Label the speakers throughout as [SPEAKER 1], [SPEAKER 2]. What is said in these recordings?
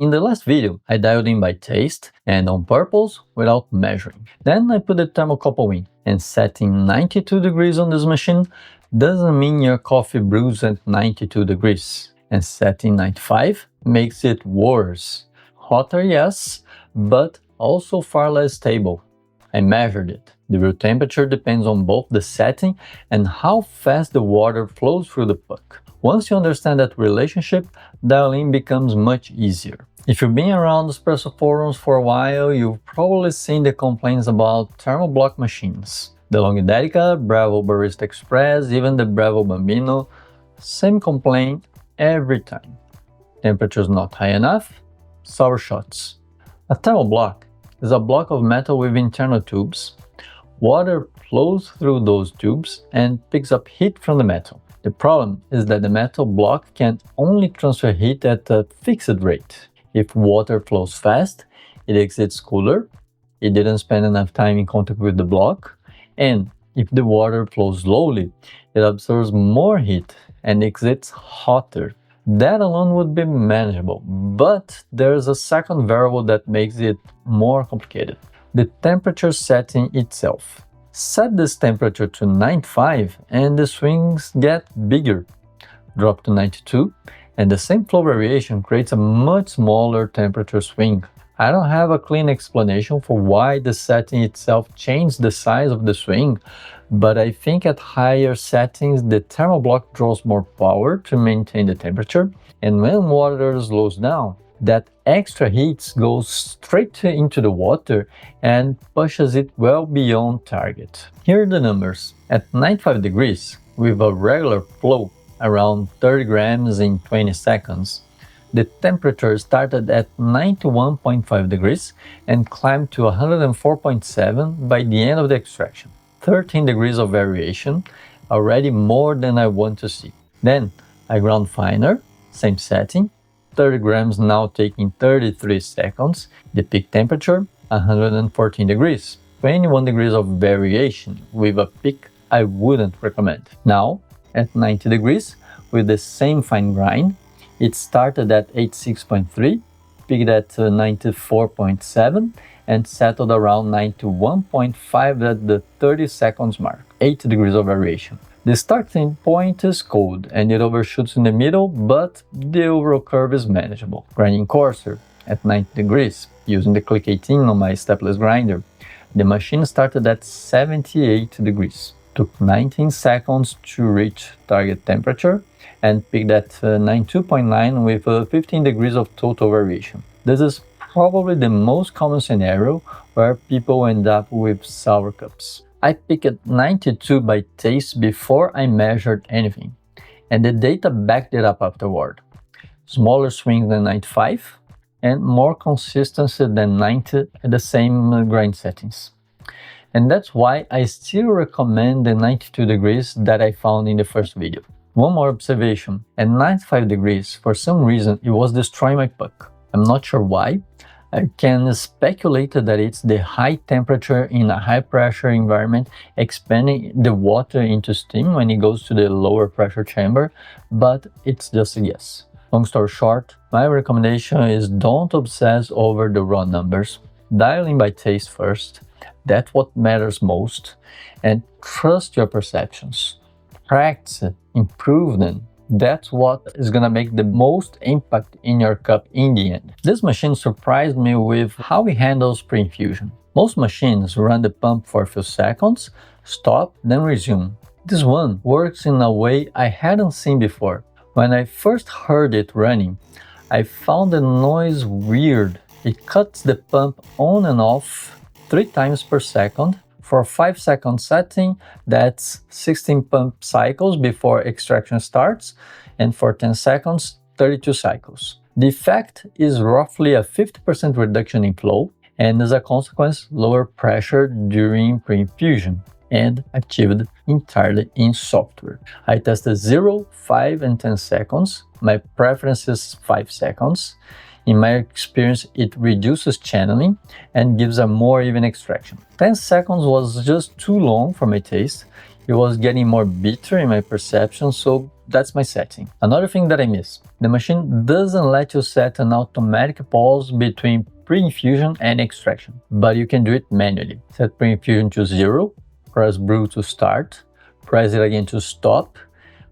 [SPEAKER 1] In the last video, I dialed in by taste and on purpose without measuring. Then I put the thermocouple in, and setting 92 degrees on this machine doesn't mean your coffee brews at 92 degrees. And setting 95 makes it worse. Hotter, yes, but also far less stable. I measured it. The brew temperature depends on both the setting and how fast the water flows through the puck. Once you understand that relationship, dialing becomes much easier. If you've been around espresso forums for a while, you've probably seen the complaints about Thermoblock machines. Delonghi Dedica, Bravo Barista Express, even the Bravo Bambino, same complaint every time. Temperature's not high enough, sour shots. A thermoblock is a block of metal with internal tubes. Water flows through those tubes and picks up heat from the metal. The problem is that the metal block can only transfer heat at a fixed rate. If water flows fast, it exits cooler, it didn't spend enough time in contact with the block, and if the water flows slowly, it absorbs more heat and exits hotter. That alone would be manageable, but there's a second variable that makes it more complicated: the temperature setting itself. Set this temperature to 95 and the swings get bigger. Drop to 92 and the same flow variation creates a much smaller temperature swing. I don't have a clean explanation for why the setting itself changed the size of the swing, but I think at higher settings the Thermoblock draws more power to maintain the temperature, and when water slows down, that extra heat goes straight into the water and pushes it well beyond target. Here are the numbers. At 95 degrees, with a regular flow around 30 grams in 20 seconds, the temperature started at 91.5 degrees and climbed to 104.7 by the end of the extraction. 13 degrees of variation, already more than I want to see. Then I ground finer, same setting, 30 grams now taking 33 seconds, the peak temperature 114 degrees, 21 degrees of variation with a peak I wouldn't recommend. Now at 90 degrees with the same fine grind, it started at 86.3, peaked at 94.7 and settled around 91.5 at the 30 seconds mark, 8 degrees of variation. The starting point is cold and it overshoots in the middle, but the overall curve is manageable. Grinding coarser at 90 degrees, using the Click 18 on my stepless grinder, the machine started at 78 degrees. Took 19 seconds to reach target temperature and peaked at 92.9 with 15 degrees of total variation. This is probably the most common scenario where people end up with sour cups. I picked 92 by taste before I measured anything, and the data backed it up afterward. Smaller swings than 95 and more consistency than 90 at the same grind settings. And that's why I still recommend the 92 degrees that I found in the first video. One more observation: at 95 degrees, for some reason it was destroying my puck. I'm not sure why. I can speculate that it's the high temperature in a high pressure environment expanding the water into steam when it goes to the lower pressure chamber, but it's just a guess. Long story short, my recommendation is don't obsess over the raw numbers. Dial in by taste first. That's what matters most, and trust your perceptions. Practice it, improve them. That's what is gonna make the most impact in your cup in the end. This machine surprised me with how it handles pre-infusion. Most machines run the pump for a few seconds, stop, then resume. This one works in a way I hadn't seen before. When I first heard it running, I found the noise weird. It cuts the pump on and off 3 times per second. For a 5-second setting, that's 16 pump cycles before extraction starts, and for 10 seconds, 32 cycles. The effect is roughly a 50% reduction in flow, and as a consequence, lower pressure during pre-infusion, and achieved entirely in software. I tested 0, 5, and 10 seconds. My preference is 5 seconds. In my experience, it reduces channeling and gives a more even extraction. 10 seconds was just too long for my taste. It was getting more bitter in my perception, so that's my setting. Another thing that I miss, the machine doesn't let you set an automatic pause between pre-infusion and extraction, but you can do it manually. Set pre-infusion to 0, press brew to start, press it again to stop,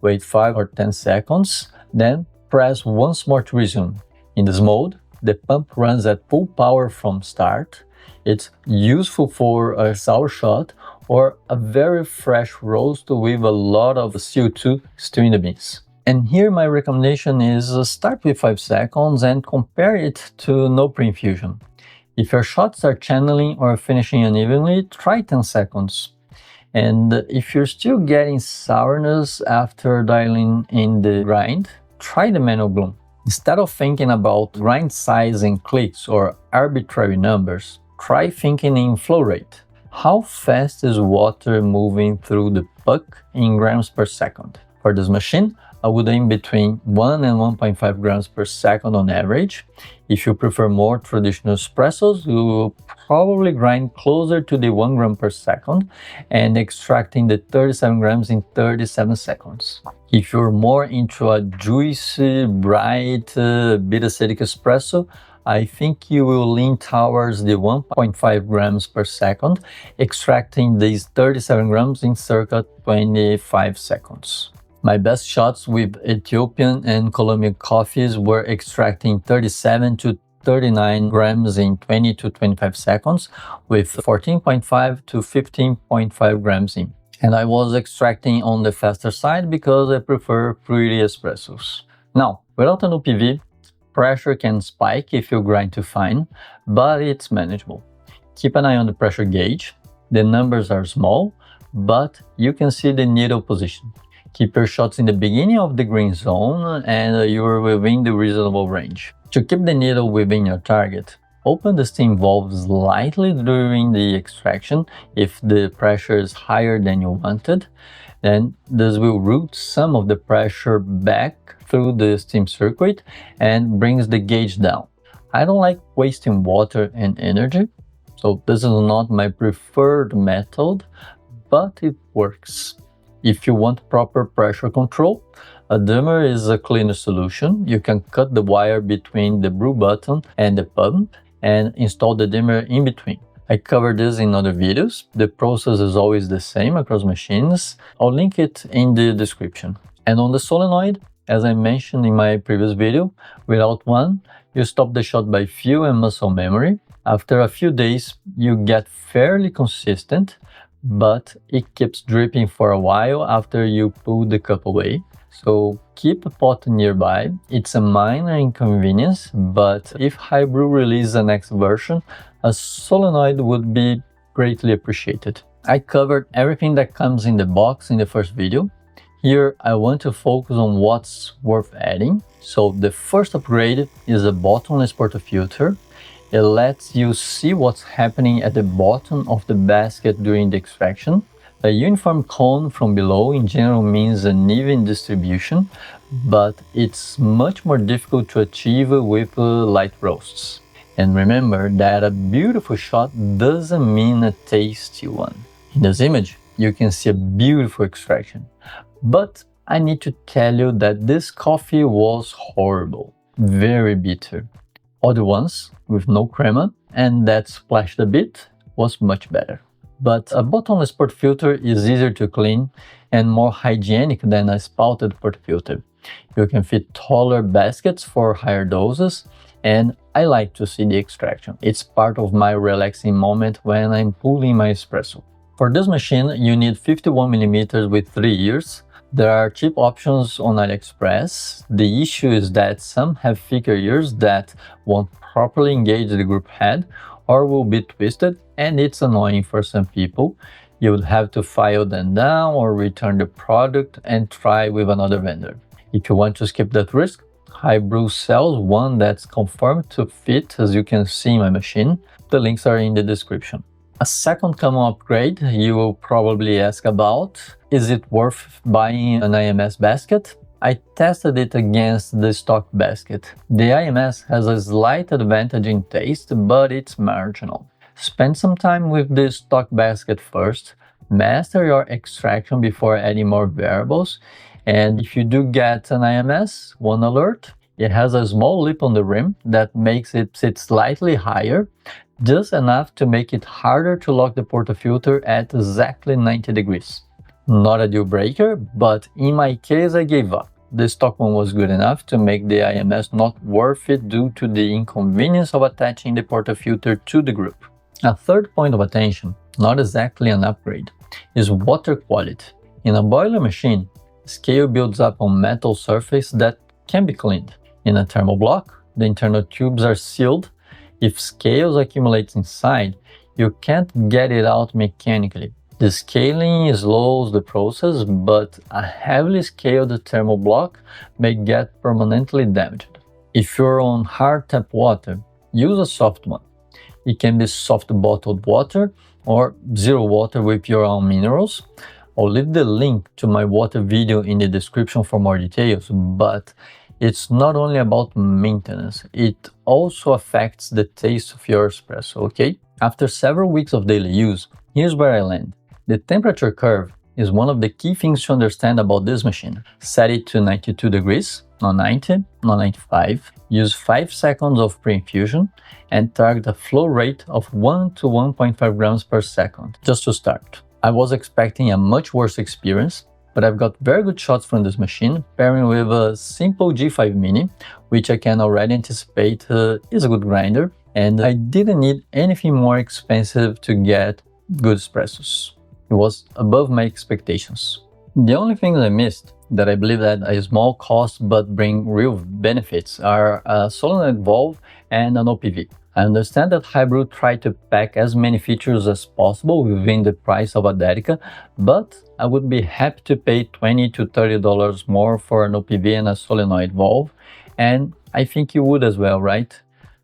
[SPEAKER 1] wait 5 or 10 seconds, then press once more to resume. In this mode, the pump runs at full power from start. It's useful for a sour shot or a very fresh roast with a lot of CO2 still in the beans. And here my recommendation is start with 5 seconds and compare it to no pre-infusion. If your shots are channeling or finishing unevenly, try 10 seconds. And if you're still getting sourness after dialing in the grind, try the manual bloom. Instead of thinking about grind size in clicks or arbitrary numbers, try thinking in flow rate. How fast is water moving through the puck in grams per second? For this machine, I would aim between 1 and 1.5 grams per second on average. If you prefer more traditional espressos, you will probably grind closer to the 1 gram per second and extracting the 37 grams in 37 seconds. If you're more into a juicy, bright, bit acidic espresso, I think you will lean towards the 1.5 grams per second, extracting these 37 grams in circa 25 seconds. My best shots with Ethiopian and Colombian coffees were extracting 37 to 39 grams in 20 to 25 seconds with 14.5 to 15.5 grams in. And I was extracting on the faster side because I prefer fruity espressos. Now, without an UPV, pressure can spike if you grind too fine, but it's manageable. Keep an eye on the pressure gauge. The numbers are small, but you can see the needle position. Keep your shots in the beginning of the green zone and you're within the reasonable range. To keep the needle within your target, open the steam valve slightly during the extraction if the pressure is higher than you wanted. Then this will route some of the pressure back through the steam circuit and brings the gauge down. I don't like wasting water and energy, so this is not my preferred method, but it works. If you want proper pressure control, a dimmer is a cleaner solution. You can cut the wire between the brew button and the pump and install the dimmer in between. I covered this in other videos. The process is always the same across machines. I'll link it in the description. And on the solenoid, as I mentioned in my previous video, without one, you stop the shot by feel and muscle memory. After a few days, you get fairly consistent, but it keeps dripping for a while after you pull the cup away. So keep a pot nearby. It's a minor inconvenience, but if Hibrew releases the next version, a solenoid would be greatly appreciated. I covered everything that comes in the box in the first video. Here I want to focus on what's worth adding. So the first upgrade is a bottomless portafilter. It lets you see what's happening at the bottom of the basket during the extraction. A uniform cone from below in general means an even distribution, but it's much more difficult to achieve with light roasts. And remember that a beautiful shot doesn't mean a tasty one. In this image, you can see a beautiful extraction. But I need to tell you that this coffee was horrible, very bitter. Other ones with no crema and that splashed a bit was much better. But a bottomless portafilter is easier to clean and more hygienic than a spouted portafilter. You can fit taller baskets for higher doses, and I like to see the extraction. It's part of my relaxing moment when I'm pulling my espresso. For this machine, you need 51mm with 3 ears. There are cheap options on AliExpress. The issue is that some have thicker ears that won't properly engage the group head or will be twisted, and it's annoying for some people. You would have to file them down or return the product and try with another vendor. If you want to skip that risk, Hibrew sells one that's confirmed to fit, as you can see in my machine. The links are in the description. A second common upgrade you will probably ask about: is it worth buying an IMS basket? I tested it against the stock basket. The IMS has a slight advantage in taste, but it's marginal. Spend some time with the stock basket first, master your extraction before adding more variables, And if you do get an IMS, one alert, it has a small lip on the rim that makes it sit slightly higher, just enough to make it harder to lock the portafilter at exactly 90 degrees. Not a deal breaker, but in my case I gave up. The stock one was good enough to make the IMS not worth it due to the inconvenience of attaching the portafilter to the group. A third point of attention, not exactly an upgrade, is water quality. In a boiler machine, scale builds up on metal surface that can be cleaned. In a thermoblock, the internal tubes are sealed. If scales accumulate inside, you can't get it out mechanically. The scaling slows the process, but a heavily scaled thermoblock may get permanently damaged. If you're on hard tap water, use a soft one. It can be soft bottled water or zero water with your own minerals. I'll leave the link to my water video in the description for more details, but it's not only about maintenance, it also affects the taste of your espresso, okay? After several weeks of daily use, here's where I land. The temperature curve is one of the key things to understand about this machine. Set it to 92 degrees, not 90, not 95. Use 5 seconds of pre-infusion and target a flow rate of 1 to 1.5 grams per second, just to start. I was expecting a much worse experience, but I've got very good shots from this machine, pairing with a simple G5 Mini, which I can already anticipate is a good grinder, and I didn't need anything more expensive to get good espressos. It was above my expectations. The only things I missed that I believe at a small cost but bring real benefits are a solenoid valve and an OPV. I understand that Hibrew tried to pack as many features as possible within the price of a Dedica, but I would be happy to pay $20 to $30 more for an OPV and a solenoid valve, and I think you would as well, right?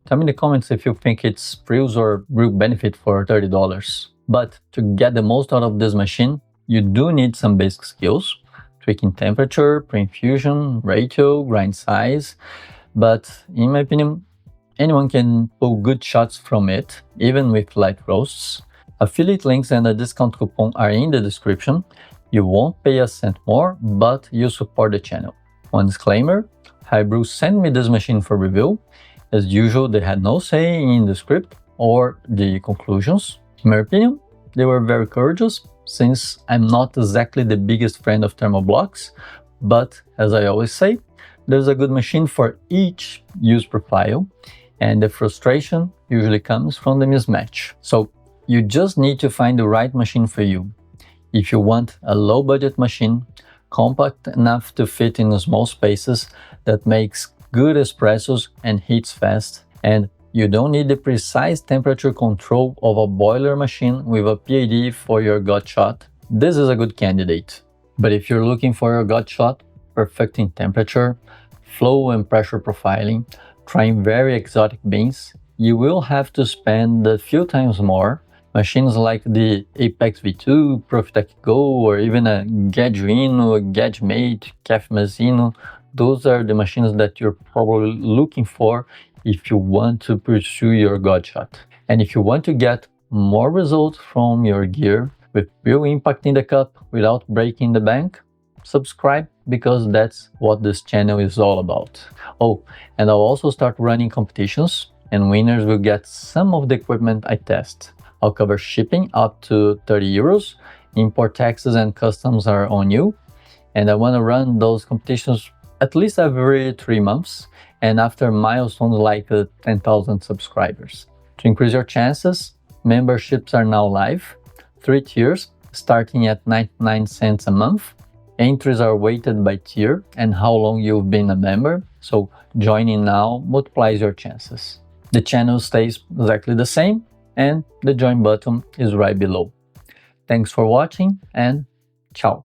[SPEAKER 1] Tell me in the comments if you think it's frills or real benefit for $30. But to get the most out of this machine, you do need some basic skills: tweaking temperature, pre-infusion, ratio, grind size. But in my opinion, anyone can pull good shots from it, even with light roasts. Affiliate links and a discount coupon are in the description. You won't pay a cent more, but you support the channel. One disclaimer: Hibrew sent me this machine for review. As usual, they had no say in the script or the conclusions. In my opinion, they were very courageous, since I'm not exactly the biggest fan of Thermoblocks, but as I always say, there's a good machine for each use profile, and the frustration usually comes from the mismatch. So you just need to find the right machine for you. If you want a low-budget machine, compact enough to fit in small spaces, that makes good espressos and heats fast, and you don't need the precise temperature control of a boiler machine with a PID for your gut shot, this is a good candidate. But if you're looking for your gut shot, perfecting temperature, flow and pressure profiling, trying very exotic beans, you will have to spend a few times more. Machines like the Apex V2, Profitec Go, or even a Gadjuino, Gadmate, Cafe Mazzino, those are the machines that you're probably looking for if you want to pursue your gut shot. And if you want to get more results from your gear with real impact in the cup without breaking the bank, subscribe, because that's what this channel is all about. Oh, and I'll also start running competitions, and winners will get some of the equipment I test. I'll cover shipping up to 30 euros, import taxes and customs are on you, and I want to run those competitions at least every 3 months, and after milestones like 10,000 subscribers. To increase your chances, memberships are now live. 3 tiers, starting at 99 cents a month. Entries are weighted by tier and how long you've been a member, so joining now multiplies your chances. The channel stays exactly the same, and the join button is right below. Thanks for watching, and ciao!